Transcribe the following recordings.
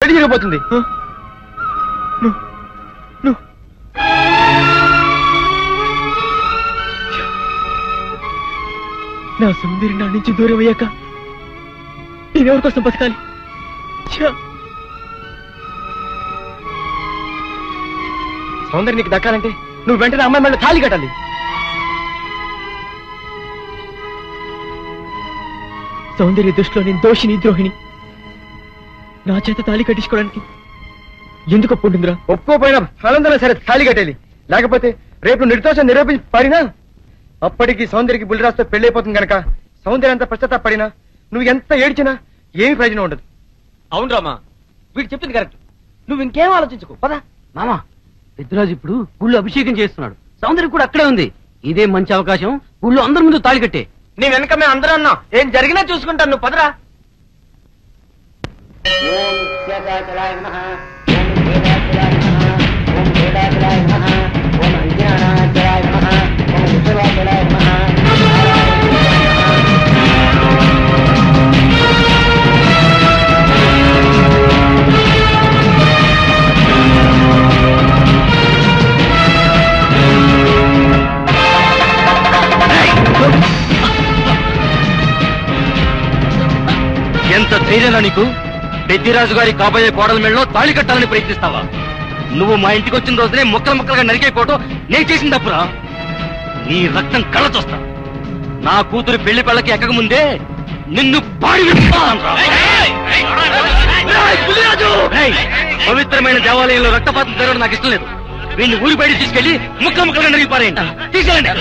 పెళ్లి జరగబోతుంది. నా సుందరి నా నుంచి దూరం అయ్యాక నేనెవరి కోసం బతకాలి? సౌందర్య నీకు దక్కాలంటే నువ్వు వెంటనే అమ్మాయి మళ్ళీ తాళి కట్టాలి. సౌందర్య దృష్టిలో నేను దోషిని, ద్రోహిణి. నా చేత తాళి కట్టించుకోవడానికి ఎందుకు ఒప్పుకుంటుందిరా? ఒప్పుకోపోయినా ఫలందరూ సరే తాళి కట్టేది. లేకపోతే రేపు నిర్దోషం నిరూపించి పడినా అప్పటికి సౌందర్యకి బుల్లిరాజుతో పెళ్ళైపోతుంది కనుక సౌందర్య అంత పశ్చాత్తాపడినా నువ్వు ఎంత ఏడ్చినా ఏమి ప్రయోజనం ఉండదు. అవును రామా, వీడు చెప్పింది కరెక్ట్. నువ్వు ఇంకేం ఆలోచించుకో పదా. మామా, పెద్దరాజు ఇప్పుడు గుళ్ళు అభిషేకం చేస్తున్నాడు. సౌందర్యం కూడా అక్కడే ఉంది. ఇదే మంచి అవకాశం. గుళ్ళు అందరి ముందు తాళి కట్టే. నీ వెనక మేము అందరూ అన్నాం. ఏం జరిగినా చూసుకుంటాను. నువ్వు పదరా. ఎంత ధైర్యంగా నీకు? పెద్దిరాజు గారి కాబోయే కోడల మెళ్ళలో తాళి కట్టాలని ప్రయత్నిస్తావా? నువ్వు మా ఇంటికి వచ్చిన రోజునే ముక్కలు ముక్కలుగా నరికైపోవటం నేను చేసిన తప్పురా. నీ రక్తం కళ్ళ చూస్తా. నా కూతురు పెళ్లి పెళ్ళకి ఎక్కక ముందే నిన్ను పవిత్రమైన దేవాలయంలో రక్తపాతం జరగడం నాకు ఇష్టం లేదు. వీడిని ఊరి బయట తీసుకెళ్లి ముక్కలు ముక్కలుగా నరిగిపారేయండి. తీసుకెళ్ళండి.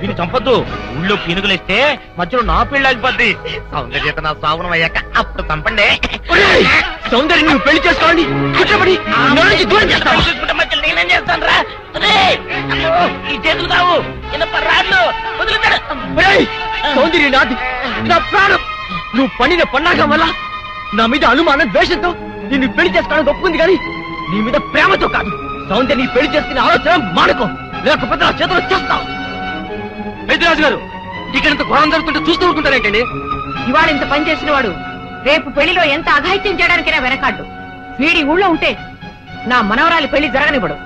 వీళ్ళు చంపొద్దు. ఊళ్ళో పీనుగులేస్తే మధ్యలో నా పెళ్లి ఆగిపోద్ది. సౌందర్యత నా సాగునం అయ్యాక అప్పుడు చంపండి. సౌందర్య నువ్వు పెళ్లి చేసుకోండి. కూర్చోబడి దూరం చేస్తాను. నేనేం చేస్తాను రా? ఈ చేతులు కావు సౌందర్య నాది, నా ప్రాణం. నువ్వు పడిన పన్నాగం వల్ల నా మీద అనుమానం, ద్వేషంతో నిన్ను పెళ్లి చేసుకోవడానికి ఒప్పుకుంది కానీ నీ మీద ప్రేమతో కాదు. సౌందర్య నీ పెళ్లి చేసుకునే ఆలోచన మానుకో, లేకపోతే నా చేతులు చేస్తావు. పెద్దిరాజు గారు, ఇక్కడంత ఘోరం జరుగుతుంటే చూస్తూ ఊరుకుంటారేంటండి? ఇవాళ ఇంత పని చేసిన వాడు రేపు పెళ్లిలో ఎంత అఘాయిత్యం చేయడానికైనా వెనకాడ్డు. వీడి ఊళ్ళో ఉంటే నా మనవరాలి పెళ్లి జరగనివ్వడు.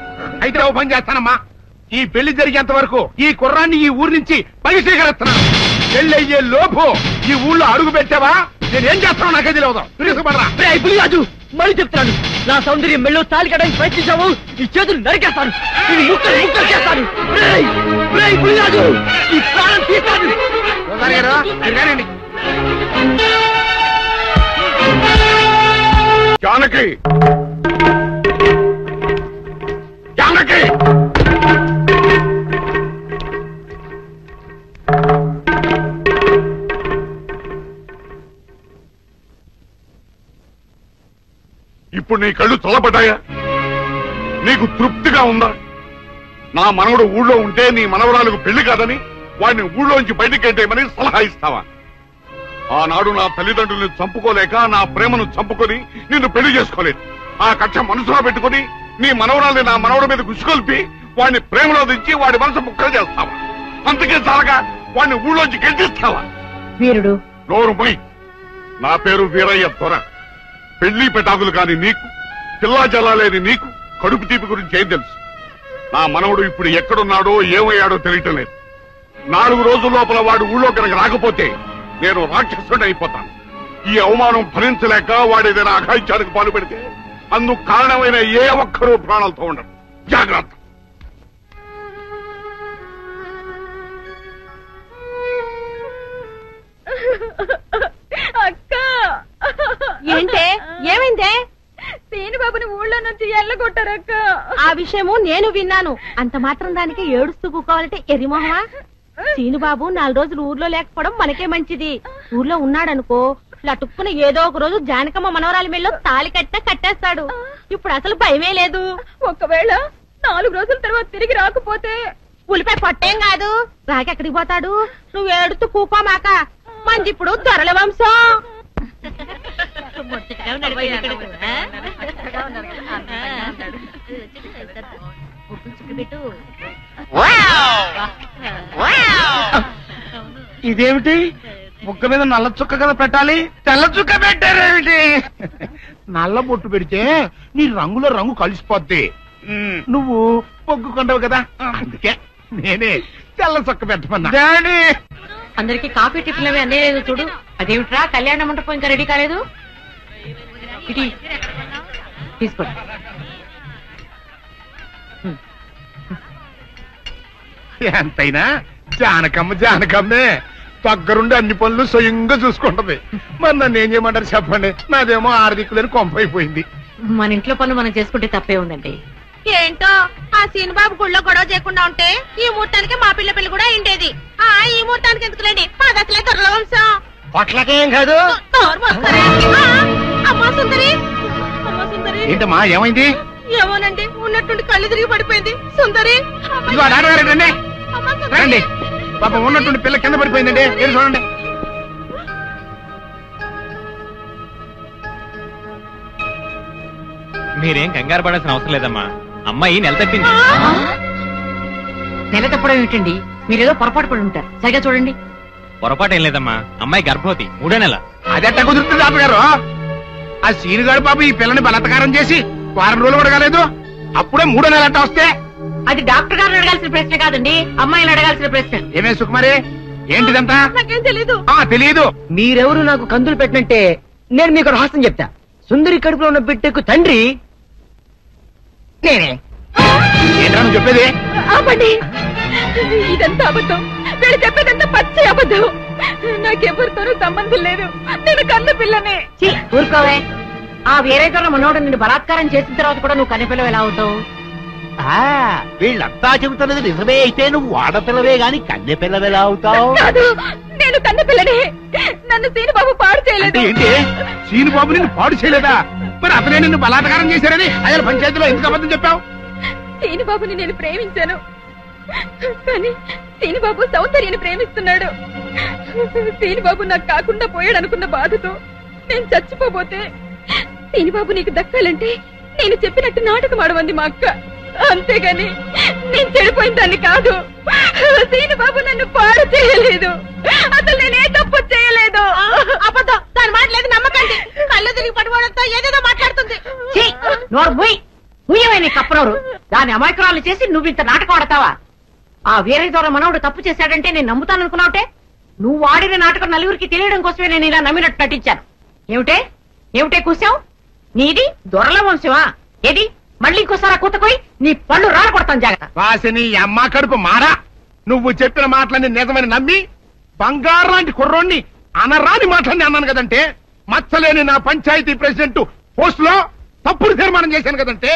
అయితే ఓ పని చేస్తానమ్మా. ఈ పెళ్లి జరిగేంత వరకు ఈ కుర్రాన్ని ఈ ఊరి నుంచి బహిష్కరిస్తున్నాను. పెళ్లి అయ్యే లోపు ఈ ఊళ్ళో అడుగు పెట్టావా నేనేం చేస్తానో నాకే తెలియదు. రాజు మళ్ళీ చెప్తున్నాను, నా సౌందర్యం మెళ్ళో తాళి కట్టడానికి ప్రయత్నించావు, ఈ చేతులు నరికేస్తాను, ముక్కలు ముక్కలు చేస్తాను. రాజు ఈ ప్రాణం తీస్తాను. జానకి, జానకి, ఇప్పుడు నీ కళ్ళు చల్లబడ్డాయా? నీకు తృప్తిగా ఉందా? నా మనవడు ఊళ్ళో ఉంటే నీ మనవరాలకు పెళ్లి కాదని వాడిని ఊళ్ళోంచి బయటికి గంటేయమని సలహా ఇస్తావా? ఆనాడు నా తల్లిదండ్రుల్ని చంపుకోలేక నా ప్రేమను చంపుకొని నిన్ను పెళ్లి చేసుకోలేదు. ఆ కక్ష మనసులో పెట్టుకుని నీ మనవరాల్ని నా మనవడి మీద గుసికొల్పి వాడిని ప్రేమలో దించి వాడి మనసు ముక్కలు చేస్తావా? అందుకే చాలగా వాడిని ఊళ్ళోంచి గెంటిస్తావా? వీరుడు నోరు పోయి. నా పేరు వీరయ్య దొర. పెళ్లి పెటాకులు కాని నీకు, పిల్లా జల్లాలేని నీకు కడుపు తీపి గురించి ఏం తెలుసు? నా మనవడు ఇప్పుడు ఎక్కడున్నాడో ఏమయ్యాడో తెలియటం లేదు. 4 రోజుల లోపల వాడు ఊళ్ళో కనుక రాకపోతే నేను రాక్షసుడు అయిపోతాను. ఈ అవమానం భరించలేక వాడేదైనా అఘాయిత్యానికి పాలు పెడితే అందుకు కారణమైన ఏ ఒక్కరూ ప్రాణాలతో ఉండరు. జాగ్రత్త. అక్క ఏంటే? ఏమైందే? సీనుబాబుని ఊళ్ళో నుంచి ఎల్లగొట్టారక్క. ఆ విషయము నేను విన్నాను. అంత మాత్రం దానికి ఏడుస్తూ కూకోవాలంటే ఎరిమోహమా? సీనుబాబు 4 రోజులు ఊర్లో లేకపోవడం మనకే మంచిది. ఊర్లో ఉన్నాడనుకో లటుక్కున ఏదో ఒక రోజు జానకమ్మ మనవరాలి మెళ్ళో తాళి కట్టేస్తాడు. ఇప్పుడు అసలు భయమే లేదు. ఒకవేళ 4 రోజుల తర్వాత తిరిగి రాకపోతే ఉలిపై పట్టేం కాదు. రాకెక్కడికి పోతాడు? నువ్వు ఏడుతూ కూకోమాక. మంచి ఇప్పుడు దొరల వంశం. ఇదేమిటి? ముక్క మీద నల్ల చుక్క కదా పెట్టాలి, తెల్ల చుక్క పెట్టారేమిటి? నల్ల బొట్టు పెడితే నీ రంగులో రంగు కలిసిపోద్ది. నువ్వు పొగ్గుకుంటావు కదా, అందుకే నేనే తెల్ల చొక్క పెట్టమన్నా. అందరికి కాఫీ టిఫిన్ అవి అందేలేదు చూడు. అదేమిట్రా, కళ్యాణ మండపం ఇంకా రెడీ కాలేదు? తీసుకోండి. ఎంతైనా జానకమ్మే దగ్గరుండి అన్ని పనులు స్వయంగా చూసుకుంటది. మరి నన్ను ఏం చేయమంటారు చెప్పండి? నాదేమో ఆర్థికులని కొంపైపోయింది. మన ఇంట్లో పనులు మనం చేసుకుంటే తప్పే ఉందండి. ఏంటో ఆ సీనుబాబు గుళ్ళో గొడవ చేయకుండా ఉంటే ఈ ముహూర్తానికి మా పిల్ల పెళ్లి కూడా ఉండేది. ఈ ముహూర్తానికి ఎందుకులేండి, మాది అసలే తొరల వంశం. పొట్లకేం కాదు. అమ్మా సుందరి, అమ్మా సుందరి. ఏంటమ్మా ఏమైంది? ఏమోనండి, ఉన్నట్టుండి కళ్ళు తిరిగి పడిపోయింది. సుందరి రండి, పాపం ఉన్నట్టుండి పిల్ల కింద పడిపోయిందండి. ఏం చూడండి. మీరేం కంగారు పడాల్సిన అవసరం లేదమ్మా. అమ్మాయి నెల తప్పింది. నెల తప్పడం ఏమిటండి? మీరేదో పొరపాటు పడి ఉంటారు. సరిగా చూడండి. పొరపాటు ఏం లేదమ్మా, అమ్మాయి గర్భవతి, 3వ నెల. అదెట్టా కుదురుతుంది తాతగారు? ఆ సీనుగాడు పాప ఈ పిల్లని బలత్కారం చేసి వారం రోజులు కూడా కాలేదు, అప్పుడే 3వ నెల అట్ట వస్తే? అది డాక్టర్ గారిని అడగాల్సిన ప్రశ్న కాదండి, అమ్మాయిని అడగాల్సిన ప్రశ్న. ఏమే సుకుమారి, ఏంటిదంతా? నాకేం తెలీదు. తెలీదు. మీరెవరు నాకు కందులు పెట్టినంటే నేను మీకు రహస్యం చెప్తా. సుందరి కడుపులో ఉన్న బిడ్డకు తండ్రి నేనే. ఏంట్రా నువ్వు చెప్పేది? ఆపండి, ఇదంతా అబద్ధం. వీళ్ళు చెప్పేదంతా పచ్చి అబద్ధం. నాకెవరితోనూ సంబంధం లేదు. నేను కన్న పిల్లనే. ఊరుకోవే. ఆ వేరే తోట మనోడు నిన్ను బలాత్కారం చేసిన తర్వాత కూడా నువ్వు కన్నెపిల్లవు ఎలా అవుతావు? వీళ్ళంతా చెబుతున్నది నిజమే అయితే నువ్వు ఆడపిల్లవే గాని కన్నె పిల్లవెలా అవుతావు? కాదు, నేను కన్న పిల్లనే. నన్ను సీనుబాబు పాడు చేయలేదు. ఏంటి? సీనుబాబు నిన్ను పాడు చేయలేదా? మరి అతనే నిన్ను బలాత్కారం చేశారని అయ్యాల పంచాయతీలో ఎందుకు అబద్ధం చెప్పావు? సీనుబాబుని నేను ప్రేమించాను, కానీ సీనుబాబు సౌందర్యని ప్రేమిస్తున్నాడు. సీనుబాబు నాకు కాకుండా పోయాడు అనుకున్న బాధతో నేను చచ్చిపోతే సీనుబాబు నీకు దక్కాలంటే నేను చెప్పినట్టు నాటకం ఆడమంది మా అక్క. అంతేగాని నేను చెడిపోయిన దాన్ని కాదు. సీనుబాబు నన్ను పాడు చేయలేదు. అసలు నేనే తప్పు చేయలేదు. అబద్ధం. దాని మాట లేదు, నమ్మకండి. కళ్ళు తిరిగి పడిపోవడంతో ఏదేదో మాట్లాడుతుంది. కప్పనోరు దాని అమాయకురాలు చేసి నువ్వు ఇంత నాటకం ఆడతావా? ఆ వీరయ్య ద్వారా మనవుడు తప్పు చేశాడంటే నేను నమ్ముతాననుకున్నావుటే? నువ్వు ఆడిన నాటకం నలుగురికి తెలియడం కోసమే నేను ఇలా నమ్మినట్టు నటించాను. ఏమిటే కూసావు? నీది దొరల వంశమా? ఏది మళ్ళీ ఇంకోసారి కూతకోయి నీ పళ్ళు రాలకొడతాను. జాగ్రత్త. వాసిని అమ్మ కడుపు మారా. నువ్వు చెప్పిన మాటలన్నీ నిజమని నమ్మి బంగారు లాంటి కుర్రోణ్ణి అనరాని మాటలన్నీ అన్నాను కదంటే, మచ్చలేని నా పంచాయతీ ప్రెసిడెంట్ పోస్ట్ లో తప్పుడు తీర్మానం చేశాను కదంటే,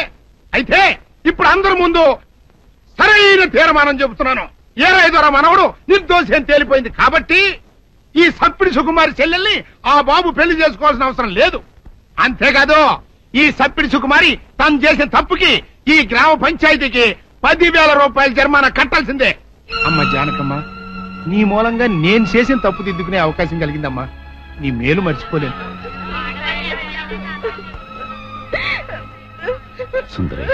అయితే ఇప్పుడు అందరి ముందు సరైన తీర్మానం చెబుతున్నాను. ఏరాయి ద్వారా మనవడు నిర్దోషి అని తేలిపోయింది కాబట్టి ఈ సప్పిడి సుకుమారి చెల్లెల్ని ఆ బాబు పెళ్లి చేసుకోవాల్సిన అవసరం లేదు. అంతేకాదు, ఈ సప్పిడి సుకుమారి తను చేసిన తప్పుకి ఈ గ్రామ పంచాయతీకి 10,000 రూపాయల జరిమానా కట్టాల్సిందే. అమ్మ జానకమ్మ, నీ మూలంగా నేను చేసిన తప్పు దిద్దుకునే అవకాశం కలిగిందమ్మా. నీ మేలు మర్చిపోలేను. సుందరి,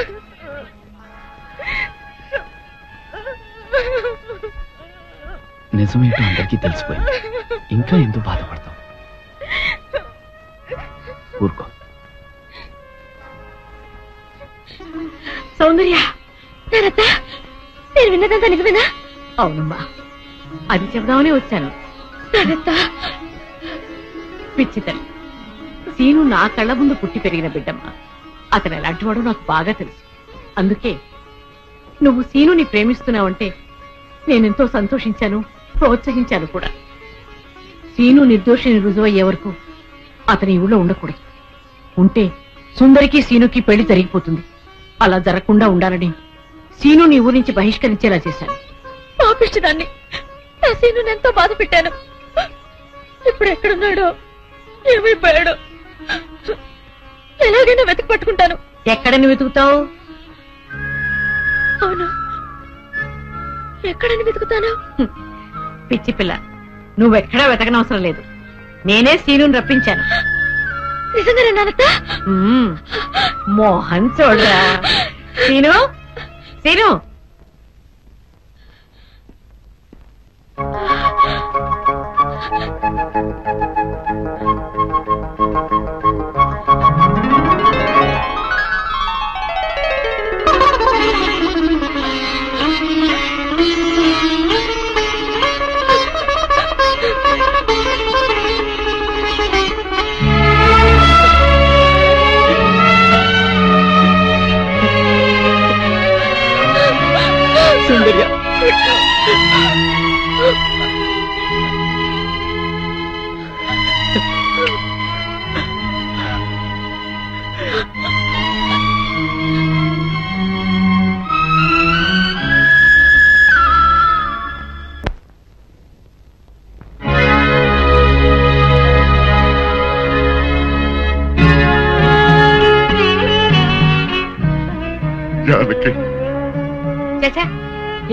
నిజమేంటో అందరికీ తెలిసిపోయింది. ఇంకా ఎందుకు బాధపడతాం? ఊరుకో. సౌందర్య, నేను విన్నదంతా నిజమేనా? అవునమ్మా, అది చెబుదామని వచ్చాను. పిచ్చి తల్లి, సీను నా కళ్ళ ముందు పుట్టి పెరిగిన బిడ్డమ్మా. అతను ఎలాంటి వాడో నాకు బాగా తెలుసు. అందుకే నువ్వు సీనుని ప్రేమిస్తున్నావంటే నేనెంతో సంతోషించాను, ప్రోత్సహించాను కూడా. సీను నిర్దోషిని రుజువయ్యే వరకు అతని ఊళ్ళో ఉండకూడదు. ఉంటే సుందరికి సీనుకి పెళ్లి జరిగిపోతుంది. అలా జరగకుండా ఉండాలని సీను నీ ఊరి నుంచి బహిష్కరించేలా చేశాను. పాపిష్టిదాన్ని నా సీనుని ఎంతో బాధ పెట్టాను. ఇప్పుడు ఎక్కడున్నాడో, ఏమైపోయాడో ఎలాగైనా వెతికి పట్టుకుంటాను. ఎక్కడని వెతుకుతావు? అవును, ఎక్కడని వెతుకుతాను? పిచ్చి పిల్ల, నువ్వెక్కడా వెతకనవసరం లేదు. నేనే సీనుని రప్పించాను. నిజంగానే నానత్త? మోహన్ చూడరా. సీను, సీను,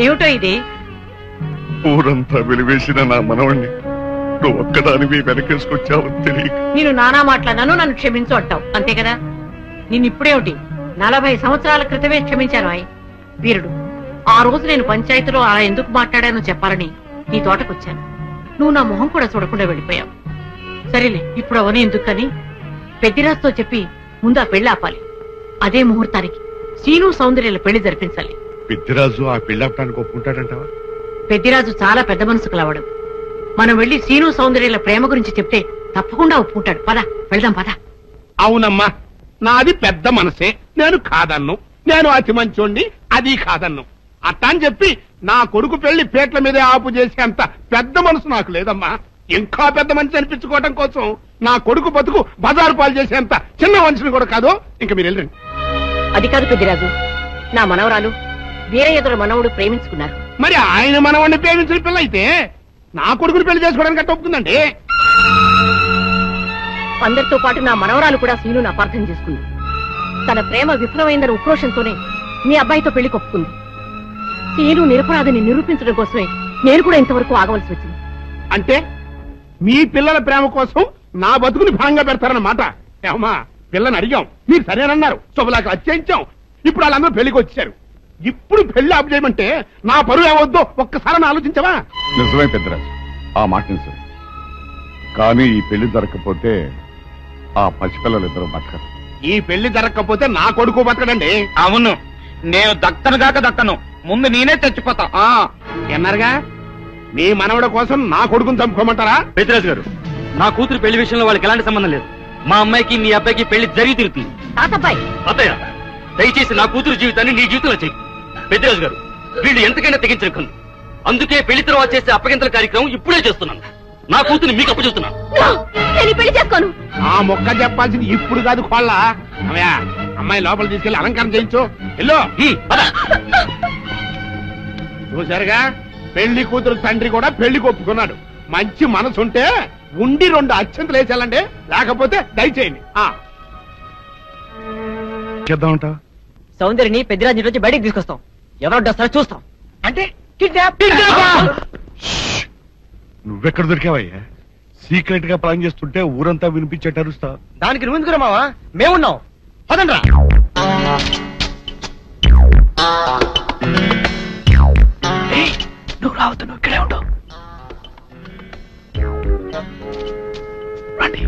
ఏమిటో ఇది? ఊరంతా వెలివేసిన నా మనవణ్ణి నువ్వు ఒక్కదానివి వెనకేసుకొచ్చావని తెలియక నేను నానా మాట్లాడినాను, నన్ను క్షమించు అంటావు అంతే కదా? నిన్ను ఇప్పుడేమిటి 40 సంవత్సరాల క్రితమే క్షమించాను వీరుడు. ఆ రోజు నేను పంచాయతీలో అలా ఎందుకు మాట్లాడానో చెప్పాలని నీ తోటకొచ్చాను. నువ్వు నా మొహం కూడా చూడకుండా వెళ్ళిపోయావు. సరేలే, ఇప్పుడు అవని ఎందుకని పెద్దిరాజుతో చెప్పి ముందు ఆ పెళ్లి ఆపాలి. అదే ముహూర్తానికి శ్రీను సౌందర్యాల పెళ్లి జరిపించాలి. పెద్దిరాజు ఆ పెళ్ళాపడానికి ఒప్పుకుంటాడంటావా? పెద్దిరాజు చాలా పెద్ద మనసు కలవాడు. మనం వెళ్లి శ్రీను సౌందర్యాల ప్రేమ గురించి చెప్తే తప్పకుండా ఒప్పుకుంటాడు. పద వెళ్దాం పద. అవునమ్మా, నాది పెద్ద మనసే, నేను కాదన్ను. నేను అతి మంచోండి, అది కాదన్ను. అట్టా అని చెప్పి నా కొడుకు పెళ్లి పేట్ల మీదే ఆపు చేసేంత పెద్ద మనసు నాకు లేదమ్మా. ఇంకా పెద్ద మనిషి అనిపించుకోవడం కోసం నా కొడుకు బతుకు బజారు పాలు చేసేంత చిన్న మనిషిని కూడా కాదు. ఇంకా మీరు వెళ్ళండి. అది కాదు పెద్దిరాజు, నా మనవరాలు వీరయ్యదుల మనవుడు ప్రేమించుకున్నారు. మరి ఆయన మనవాడిని ప్రేమించిన పిల్ల అయితే నా కొడుకుని పెళ్లి చేసుకోవడానికి అట్ట ఒప్పుకుందండి. అందరితో పాటు నా మనవరాలు కూడా శ్రీను అపార్థం చేసుకుంది. తన ప్రేమ విఫలమైందన్న ఉక్రోషంతోనే మీ అబ్బాయితో పెళ్లి కొప్పుకుంది. శ్రీను నిరపరాధిని నిరూపించడం కోసమే నేను కూడా ఇంతవరకు ఆగవలసి వచ్చింది. అంటే మీ పిల్లల ప్రేమ కోసం నా బతుకుని భాగంగా పెడతారన్నమాట. ఏమా, పిల్లని అడిగాం, మీరు సరేనన్నారు, శుభలాకి అత్యంచాం. ఇప్పుడు వాళ్ళందరూ పెళ్లికి వచ్చారు. ఇప్పుడు పెళ్లి ఆపు చేయమంటే నా పరువు ఏమవుద్దో ఒక్కసారి ఆలోచించవా? నిజమే పెద్దరాజు, ఆ మాట నిజమే. కానీ ఈ పెళ్లి జరగకపోతే ఆ పసిపిల్లలు ఇద్దరు బతకరు. ఈ పెళ్లి జరగకపోతే నా కొడుకు బతకడండి. అవును, నేను దక్కను కాక దక్కను, ముందు నేనే చచ్చిపోతా. ఎన్నారుగా, మీ మనవడ కోసం నా కొడుకుని చంపుకోమంటారా? పెద్దరాజు గారు, నా కూతురు పెళ్లి విషయంలో వాళ్ళకి ఎలాంటి సంబంధం లేదు. మా అమ్మాయికి మీ అబ్బాయికి పెళ్లి జరిగి తిరుగుతుంది. అత్తయ్య, దయచేసి నా కూతురు జీవితాన్ని నీ జీవితంలో చెయ్యి. పెద్దరాజు గారు, వీళ్ళు ఎంతకైనా తెగించిన కన్ను. అందుకే పెళ్లి తర్వాత చేసే అప్పగింతల కార్యక్రమం ఇప్పుడే చేస్తున్నాను. నా కూతుర్ని మీకు అప్పచెప్తున్నాను. ఆ మొక్క చెప్పాల్సింది ఇప్పుడు కాదు, కోళ్ళ. అమ్మాయి లోపల తీసుకెళ్లి అలంకారం చేయించు. ఎల్లో చూసారుగా, పెళ్లి కూతురు తండ్రి కూడా పెళ్లికి ఒప్పుకున్నాడు. మంచి మనసుంటే ఉండి 2 అత్యంతలు వేసేయాలండి, లేకపోతే దయచేయండి. చేద్దామంట. సౌందర్యని పెద్దిరాజు నుంచి బయటికి తీసుకొస్తాం. ఎవరో వస్తారో చూస్తాం. అంటే నువ్వెక్కడ దొరికావయ్యా? సీక్రెట్ గా ప్లాన్ చేస్తుంటే ఊరంతా వినిపించేట అరుస్తా. దానికి నువ్వు ఎందుకు మావా? మేమున్నాం, పదండ్రా. నువ్వు రావద్దు, నువ్వు ఇక్కడే ఉంటావు. రండి.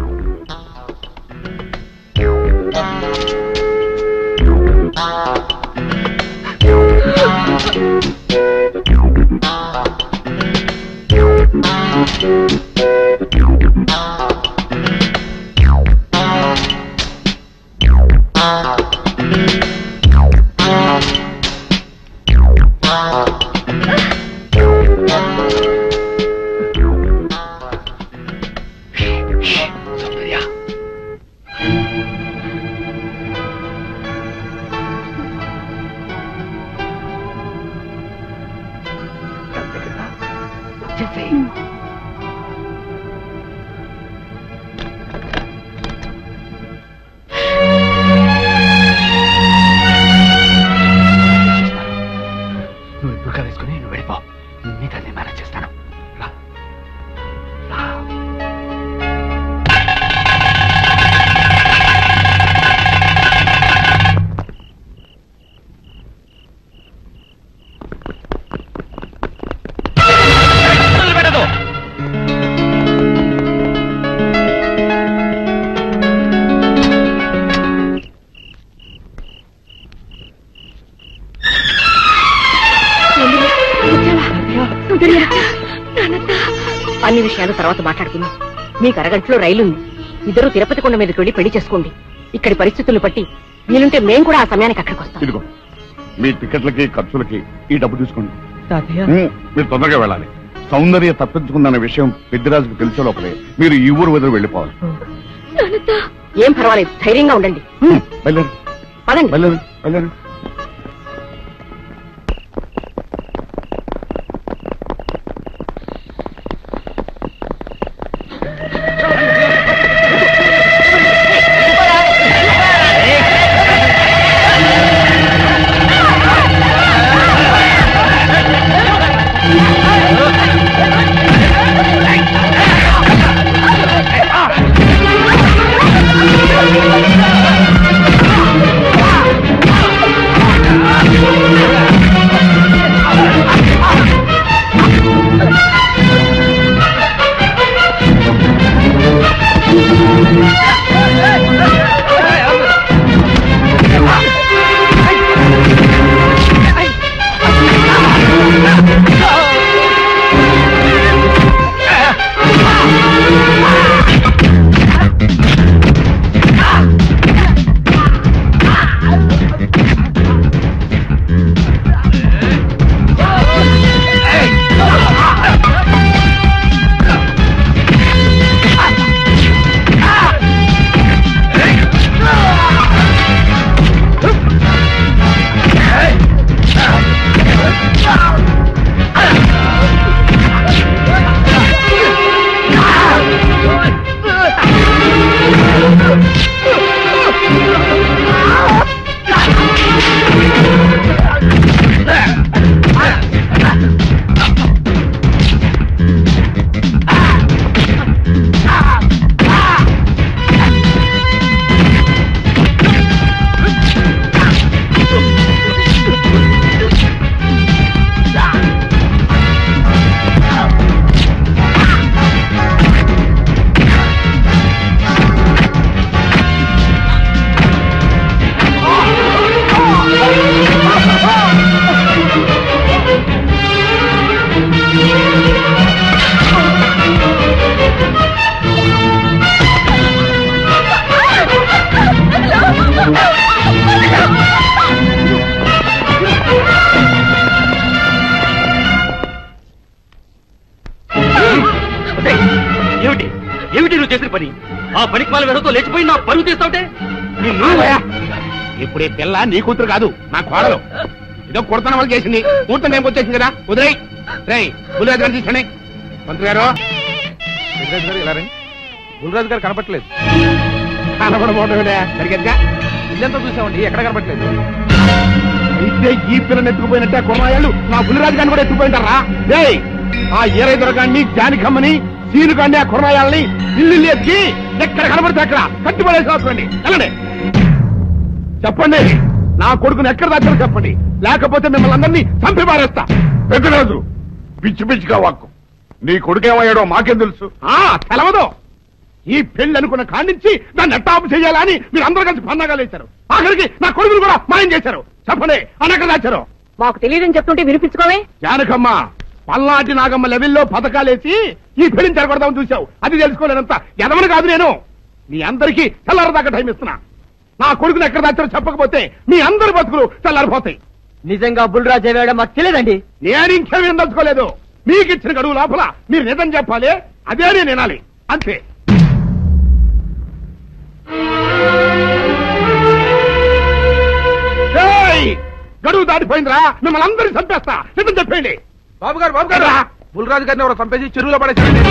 అన్ని విషయాలు తర్వాత మాట్లాడుకుందాం. మీకు అరగంటలో రైలుంది. ఇద్దరు తిరుపతి కొండ మీదకి వెళ్లి పెళ్లి చేసుకోండి. ఇక్కడి పరిస్థితులను బట్టి వీలుంటే మేం కూడా ఆ సమయానికి అక్కడికి వస్తాం. ఇదిగో, మీ టికెట్లకి ఖర్చులకి ఈ డబ్బు తీసుకోండి. మీరు తొందరగా వెళ్ళాలి. సౌందర్య తప్పించుకుందన్న విషయం పెద్దిరాజుకు తెలిసే లోపలే మీరు ఈ ఊరు వదిలి వెళ్ళిపోవాలి. ఏం పర్వాలేదు, ధైర్యంగా ఉండండి. వెళ్ళండి వెళ్ళండి వెళ్ళండి. ఇప్పుడు ఈ పిల్ల నీ కూతురు కాదు, నా కోడలు. ఏదో కొడుతున్న వాళ్ళు చేసింది, ముహూర్తం టైంకి వచ్చేసింది కదా, వదిలేయ్. రేయ్ బుల్రాజు గారు తీసుకోండి. మంత్రి గారు, బుల్రాజు గారు కనపట్లేదు. కనపడబోవడం సరిగ్గా ఇల్లంతా చూసామండి, ఎక్కడ కనపట్లేదు. అయితే ఈ పిల్లని ఎత్తుకుపోయినట్టే కొన్నాళ్ళు నా బుల్లిరాజు గారిని కూడా ఎత్తుకుపోయింటారా? రేయ్ ఆ ఏరై దొరగాన్ని, జానికమ్మని, సీనుగాన్ని, ఆ కొన్నాయాలని ఇల్లు ఎత్తి ఎక్కడ కనబడితే అక్కడ కట్టుబడేసి రాసుకోండి. వెళ్ళండి, చెప్పండి. నా కొడుకుని ఎక్కడ దాచారో చెప్పండి, లేకపోతే మిమ్మల్ని అందరినీ చంపి పారేస్తా. పెద్దరాజు పిచ్చి పిచ్చిగా వాక్కు. నీ కొడుకేమయ్యాడో మాకేం తెలుసు? తెలవదు. ఈ పెళ్లి అనుకున్న కాడించి దాన్ని ఎట్టాపు చేయాలని మీరు అందరూ కలిసి పన్నాగాలు వేశారు. ఆఖరికి నా కొడుకును కూడా మాయం చేశారు. చెప్పండి, అని ఎక్కడ దాచారు? మాకు తెలియదని చెప్తుంటే వినిపించుకోవే. జానకమ్మ, పల్నాటి నాగమ్మ లెవెల్లో పథకాలేసి ఈ పెళ్లిని జరగొడదామని చూశావు. అది తెలుసుకోలేనంత ఎదవని కాదు నేను. మీ అందరికీ తెల్లారదాకా టైం ఇస్తున్నా. నా కొడుకుని ఎక్కడ దాచారో చెప్పకపోతే మీ అందరి బతుకులు తెల్లారిపోతాయి. నిజంగా బుల్రాజు అయ్యాడో మాకు తెలియదండి. నేను ఇంకేమీ తలుచుకోలేదు. మీకు ఇచ్చిన గడువు లోపల మీరు నిజం చెప్పాలి, అదే నేను వినాలి, అంతే. గడువు దాటిపోయిందిరా, మిమ్మల్ని అందరినీ చంపేస్తా. నిజం చెప్పండి. బాబు గారు, బాబు గారు, బుల్రాజు గారిని ఎవరో చంపేసి చెరువులో పడేసారండి.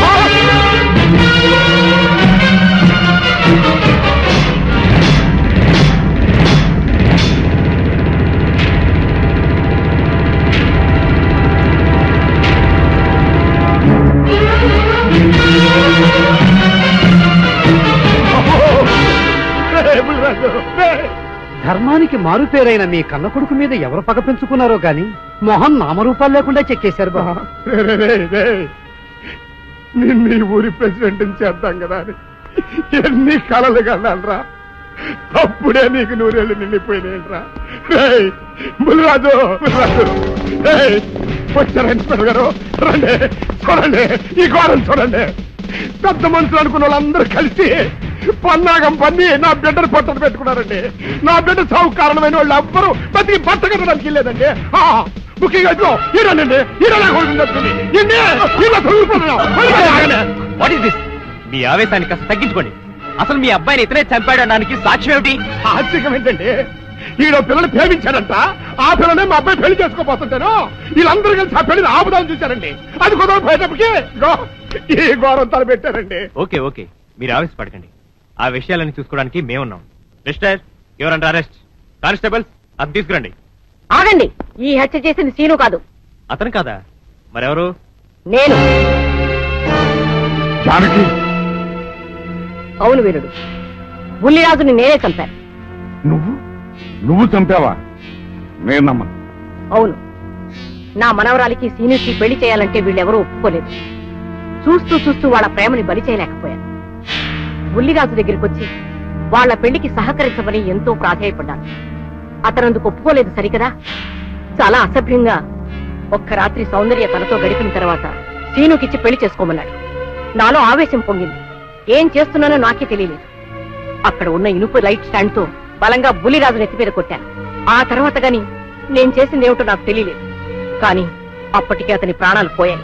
ధర్మానికి మారుపేరైన మీ కన్న కొడుకు మీద ఎవరు పగ పెంచుకున్నారో గాని మొహం నామరూపాలు లేకుండా చెక్కేశారు బా. నిన్ను ఊరి ప్రెసిడెంట్ చేద్దాం కదా అని ఎన్ని కలలు కన్నారా. అప్పుడే నీకు నూరేళ్ళు నిండిపోయినాయంట్రా. బుల్రాజు, వచ్చారు ఇన్స్పెక్టర్ గారు, రండి చూడండి, ఈ గోడను చూడండి. పెద్ద మనుషులు అనుకున్న వాళ్ళందరూ కలిసి పన్నాగం పన్ని నా బిడ్డను పొట్టను పెట్టుకున్నారండి. నా బిడ్డ సాగు కారణమైన వాళ్ళు ఎవ్వరూ బతికి బట్ట కట్టడానికి లేదండి. బుకింగ్ అయితే ఈడనండి ఈడలా కొడుకుంటుంది వాట్ ఇస్ దిస్? మీ ఆవేశాన్ని కాస్త తగ్గించుకోండి. అసలు మీ అబ్బాయిని ఇతనే చంపాడడానికి సాక్ష్యం ఏమిటి? ఆశ్చర్యం ఏంటండి, ఈడో పిల్లలు ప్రేమించాడంట, ఆ పిల్లనే మా అబ్బాయి పెళ్లి చేసుకోబోతుంటాను. వీళ్ళందరూ కలిసి ఆ పెళ్లిని ఆపుదాం చూశారండి. అది కుదరపోయేటప్పటికి ఈ ఘోరం తలపెట్టారండి. ఓకే ఓకే, మీరు ఆవేశపడకండి. ఆ విషయాలన్నీ చూసుకోవడానికి మేమున్నాం. Mister, your under arrest. Constables, అది తీసుకురండి. ఆగండి, ఈ హత్య చేసింది సీను కాదు. అతను కాదా? మరెవరు? నేను. జానకి, అవును వీరుడు, బుల్లిరాజుని నేనే చంపాను. నువ్వు చంపావా? నేను నమ్మను. అవును, నా మనవరాలికి సీనుకి పెళ్లి చేయాలంటే వీళ్ళెవరూ ఒప్పుకోలేదు. చూస్తూ చూస్తూ వాళ్ళ ప్రేమని బలి చేయలేకపోయాను. బుల్లిరాజు దగ్గరికి వచ్చి వాళ్ళ పెళ్లికి సహకరించమని ఎంతో ప్రాధాయపడ్డాను. అతనందుకు ఒప్పుకోలేదు సరికదా. చాలా అసభ్యంగా ఒక్క రాత్రి సౌందర్య తనతో గడిపిన తర్వాత సీనుకిచ్చి పెళ్లి చేసుకోమన్నాడు. నాలో ఆవేశం పొంగింది. ఏం చేస్తున్నానో నాకే తెలియలేదు. అక్కడ ఉన్న ఇనుపు లైట్ స్టాండ్ తో బలంగా బుల్లిరాజు నెత్తి మీద కొట్టాను. ఆ తర్వాత గాని నేను చేసిందేమిటో నాకు తెలియలేదు. కానీ అప్పటికే అతని ప్రాణాలు పోయాయి.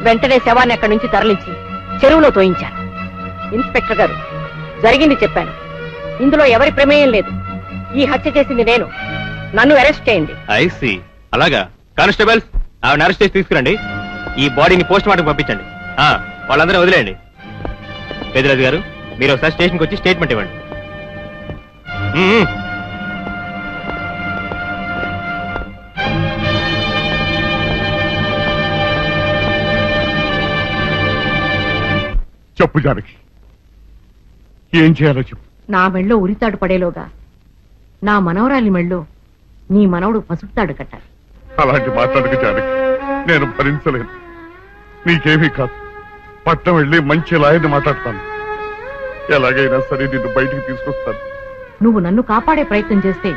వెంటనే శవాన్ని అక్కడి నుంచి తరలించి చెరువులో తోయించాను. ఇన్స్పెక్టర్ గారు, జరిగింది చెప్పాను. ఇందులో ఎవరి ప్రమేయం లేదు. ఈ హత్య చేసింది నేను. నన్ను అరెస్ట్ చేయండి. I see. అలాగా. కానిస్టేబుల్స్, ఆవిడ అరెస్ట్ చేసి తీసుకురండి. ఈ బాడీని పోస్ట్ మార్టం పంపించండి. వాళ్ళందరూ వదిలేయండి. పెద్దరాజు గారు, మీరు ఒకసారి స్టేషన్కి వచ్చి స్టేట్మెంట్ ఇవ్వండి. చెప్పు జానకి, ఏం చేయాలో చెప్పు. నా మెళ్ళో ఉరితాడు పడేలోగా నా మనవరాలి మెళ్ళో నీ మనవడు పసుపుతాడు కట్టాలి. అలాంటి మాట్లాడక జానకి, నేను భరించలేను. నీకేమీ కాదు, పట్నం వెళ్ళి మంచి లాయర్ని మాట్లాడతాను. ఎలాగైనా సరే నిన్ను బయటికి తీసుకొస్తాను. నువ్వు నన్ను కాపాడే ప్రయత్నం చేస్తే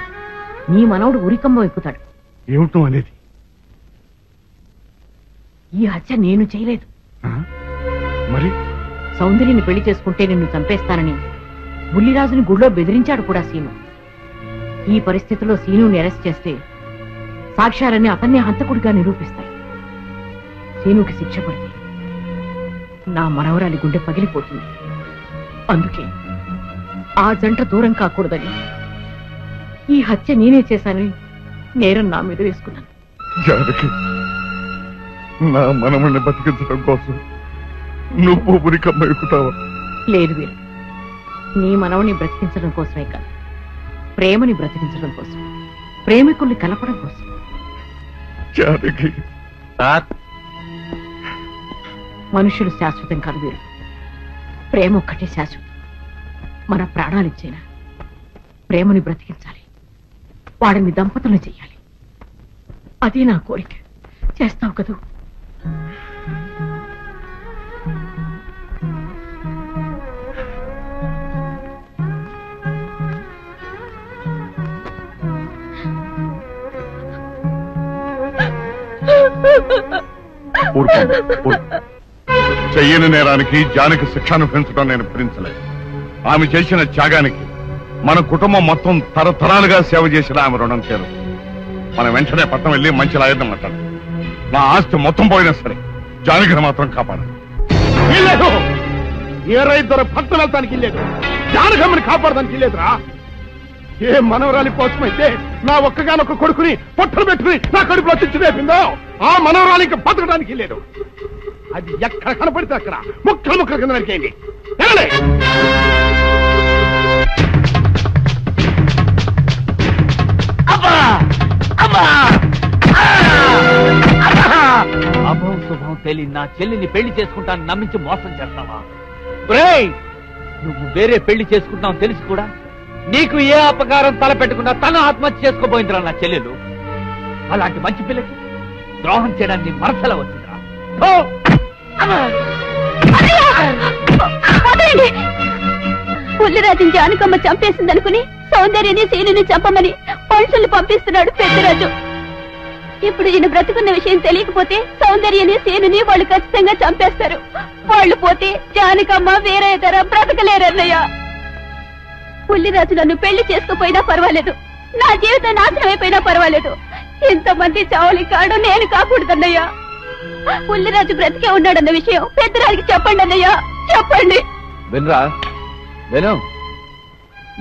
నీ మనవడు ఉరికంబం ఎక్కుతాడు. ఏమిటో అనేది? ఈ హత్య నేను చేయలేదు. మరి సౌందర్యని పెళ్లి చేసుకుంటే నిన్ను చంపేస్తానని బుల్లిరాజుని గుడిలో బెదిరించాడు కూడా సీను. ఈ పరిస్థితిలో సీనుని అరెస్ట్ చేస్తే సాక్ష్యాలన్నీ అతన్ని హంతకుడిగా నిరూపిస్తాయి. సీనుకి శిక్ష పడితే నా మనవరాలి గుండె పగిలిపోతుంది. అందుకే ఆ జంట దూరం కాకూడదని ఈ హత్య నేనే చేశానని నేరం నా మీద వేసుకున్నాను. జానకి, నా మనమని బతికించడం కోసం నువ్వు ఉరికమ్మ ఎక్కుతావా? లేదు వీరు, నీ మనవని బ్రతికించడం కోసమే కాదు, ప్రేమని బ్రతికించడం కోసం, ప్రేమికుల్ని కలపడం కోసం. జానకి, మనుషులు శాశ్వతం కాదు వీరు, ప్రేమ ఒక్కటే శాశ్వతం. మన ప్రాణాలిచ్చేనా ప్రేమని బ్రతికించాలి, వాడిని దంపతులు చెయ్యాలి. అది నా కోరిక. చేస్తావు కదూ? చెయ్యని నేరానికి జానకి శిక్ష అనుభవించడం నేను భరించలేదు. ఆమె చేసిన త్యాగానికి మన కుటుంబం మొత్తం తరతరాలుగా సేవ చేసిన ఆమె రుణం చేరు. మనం వెంటనే పట్టణం వెళ్ళి మంచి లాయర్ని మాట్లాడు. నా ఆస్తి మొత్తం పోయినా సరే జానకిని మాత్రం కాపాడాలి. ఏ రైతు పట్టణం వెళ్తానికి లేదు, జానకమ్మని కాపాడడానికి లేదురా. ఏ మనవరాలి కోసమైతే నా ఒక్కగానొక్క కొడుకుని పొట్టలు పెట్టుకుని నా కడుపులో తెచ్చి రేపిందో ఆ మనవరాలికి బతకడానికి లేదు. అది ఎక్కడ కనపడితే అక్కడ ముక్కలు ముక్కల కింద నరికేయండి. అభం శుభం తెలియని నా చెల్లిని పెళ్లి చేసుకుంటాను నమ్మించి మోసం చేస్తావా? నువ్వు వేరే పెళ్లి చేసుకుంటావు తెలిసి కూడా నీకు ఏ అపకారం తలపెట్టకుండా తన ఆత్మహత్య చేసుకోబోయిందిరా నా చెల్లెలు. అలాంటి మంచి పిల్లకి ద్రోహం చేయడానికి మనసల వచ్చిందిరా. పుల్లిరాజుని జానకమ్మ చంపేసిందనుకుని సౌందర్యని సీనుని చంపమని మనుషుల్ని పంపిస్తున్నాడు పెద్దరాజు. ఇప్పుడు ఈయన బ్రతుకున్న విషయం తెలియకపోతే సౌందర్యని సీనుని వాళ్ళు ఖచ్చితంగా చంపేస్తారు. వాళ్ళు పోతే జానకమ్మ వేరే ధర బ్రతకలేరన్నయ్య. పుల్లిరాజు నన్ను పెళ్లి చేసుకోపోయినా పర్వాలేదు, నా జీవితం నాశనం అయిపోయినా పర్వాలేదు, ఎంతమంది చావలి కాడు నేను కాకూడదన్నయ్యా. పుల్లిరాజు బ్రతికే ఉన్నాడన్న విషయం పెద్దరాలికి చెప్పండి అన్నయ్యా, చెప్పండి. వినరా విను,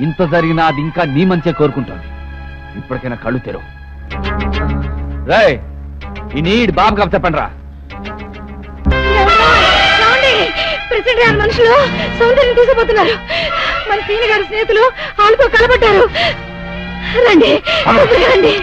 ఇంత జరిగినా అది ఇంకా నీ మంచిగా కోరుకుంటాను. ఇప్పటికైనా కళ్ళు తెరవు. రేయ్, ఈ నీడ్ బాబు కప్ చెప్పండి రా. ప్రెసిడెంట్ గారి మనుషులు సౌందర్యం తీసుకుపోతున్నారు. మన సీని గారి స్నేహితులు వాళ్ళతో కలబడ్డారు. రండి రండి.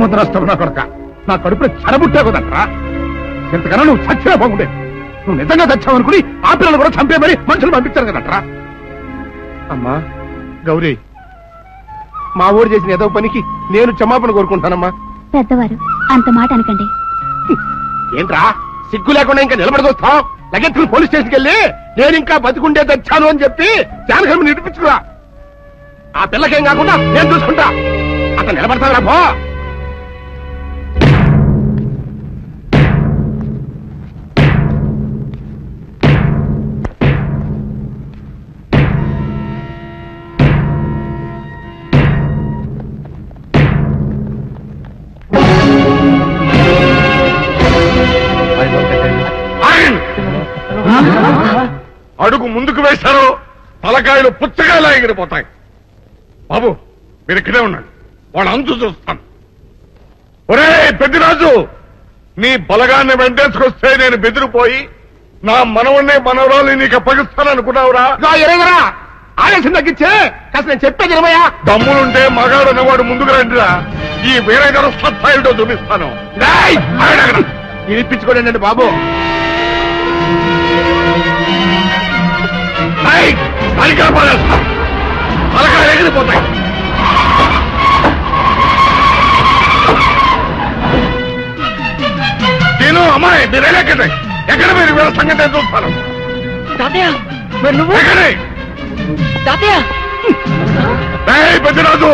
ముద్రస్తావు నా కొడక, నా కడుపులో చెడబుట్టే కదట్రా. ఇంతకన్నా నువ్వు చచ్చినా బాగుండే. నువ్వు నిజంగా చచ్చావనుకుని ఆ పిల్లలు కూడా చంపేమని మనుషులు పంపించారు కదట్రా. అమ్మా గౌరీ, మా ఊరు చేసిన ఏదో పనికి నేను క్షమాపణ కోరుకుంటానమ్మా. పెద్దవారు అంత మాట అనకండి. ఏంట్రా సిగ్గు లేకుండా ఇంకా నిలబడదొస్తావు? లగెత్తులు పోలీస్ స్టేషన్కి వెళ్ళి నేను ఇంకా బతికుండే తెచ్చాను అని చెప్పి జానకర్మ నిడిపించుకురా. ఆ పిల్లకేం కాకుండా నేను చూసుకుంటా. అతను నిలబడతారా పో. అడుగు ముందుకు వేశారో తలకాయలు పుచ్చకాయలా ఎగిరిపోతాయి. బాబు మీరు ఇక్కడే ఉన్నాడు, వాడు అంతు చూస్తాను. ఒరే పెద్దిరాజు, నీ బలగాన్ని వెంటేసుకొస్తే నేను బెదిరిపోయి నా మనవన్నే మనవరాలు నీకు అప్పగిస్తాననుకున్నావురా? ఎరగరా ఆవేశం తగ్గించే కాస్త నేను చెప్పేది ఇరవయా. దమ్ములుంటే మగాడు అన్నవాడు ముందుకు రండిరా. ఈ వేరేగారు సత్తాయిటో చూపిస్తాను. ఇప్పించుకోండి బాబు. తలకాయలు ఎగిరిపోతాయి. నేను అమ్మాయి మీరు ఎక్కడే ఎక్కడ మీరు వీళ్ళ సంగతి చూస్తాను. పెద్దరాజు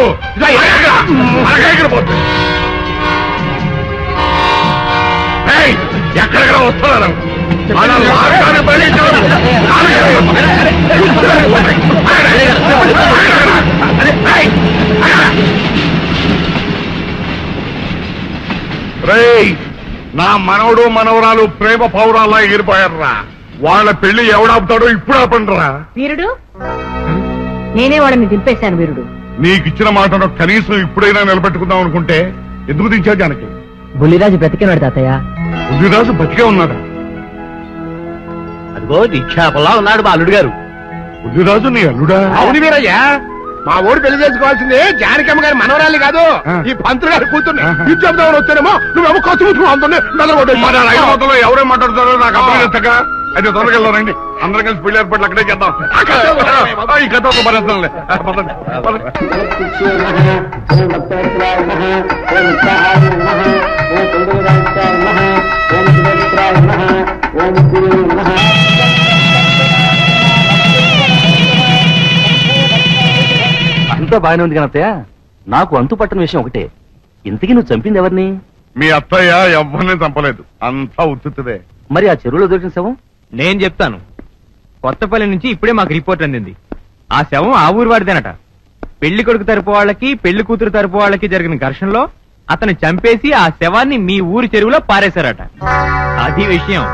ఎగిరిపోతుంది. ఎక్కడెక్కడ వస్తున్నారు? రేయ్, నా మనవడు మనవరాలు ప్రేమ పౌరాల్లా ఎగిరిపోయారా. వాళ్ళ పెళ్లి ఎవడాపుతాడో ఇప్పుడు ఆపండిరా. వీరుడు, నేనే వాడిని దింపేశాను. వీరుడు, నీకిచ్చిన మాటను కనీసం ఇప్పుడైనా నిలబెట్టుకుందాం అనుకుంటే ఎందుకు దించావు జానకి? బుల్లిరాజు బ్రతికినాడు తాతయ్య. బుల్లిరాజు బతికే ఉన్నాడా? అదిగో నిక్షేపంలా ఉన్నాడు మా అల్లుడు గారు. బుల్లిరాజు నీ అల్లుడా? అవును వీరయ్యా, మా ఊరు పెళ్లి చేసుకోవాల్సింది జానకమ్మ గారి మనవరాలి కాదు, ఈ పంతులు గారి కూతుర్ని. ఇది చెప్తామని వచ్చానేమో నువ్వేమో ఖర్చు మొత్తంలో ఎవరేం మాట్లాడుతారో నాకు అర్థం. అయితే త్వరగా వెళ్ళారండి, అందరం కలిసి పెళ్లి ఏర్పాట్లు అక్కడే చేద్దాం. ఈ కథ భరేస్తాంలే. అంతా బాగానే ఉంది కానీ అత్తయ్య, నాకు అంతు పట్టని విషయం ఒకటే. ఇంతకీ నువ్వు చంపింది ఎవరిని? మీ అత్తయ్య ఎవరిని చంపలేదు, అంతా ఉత్తుదే. మరి ఆ చెరువులో దొరికిన శవం? నేను చెప్తాను. కొత్తపల్లి నుంచి ఇప్పుడే మాకు రిపోర్ట్ అందింది. ఆ శవం ఆ ఊరు వాడిదేనట. పెళ్లి కొడుకు తరపు వాళ్ళకి పెళ్లి కూతురు తరపు వాళ్ళకి జరిగిన ఘర్షణలో అతను చంపేసి ఆ శవాన్ని మీ ఊరి చెరువులో పారేశారట. అది విషయం.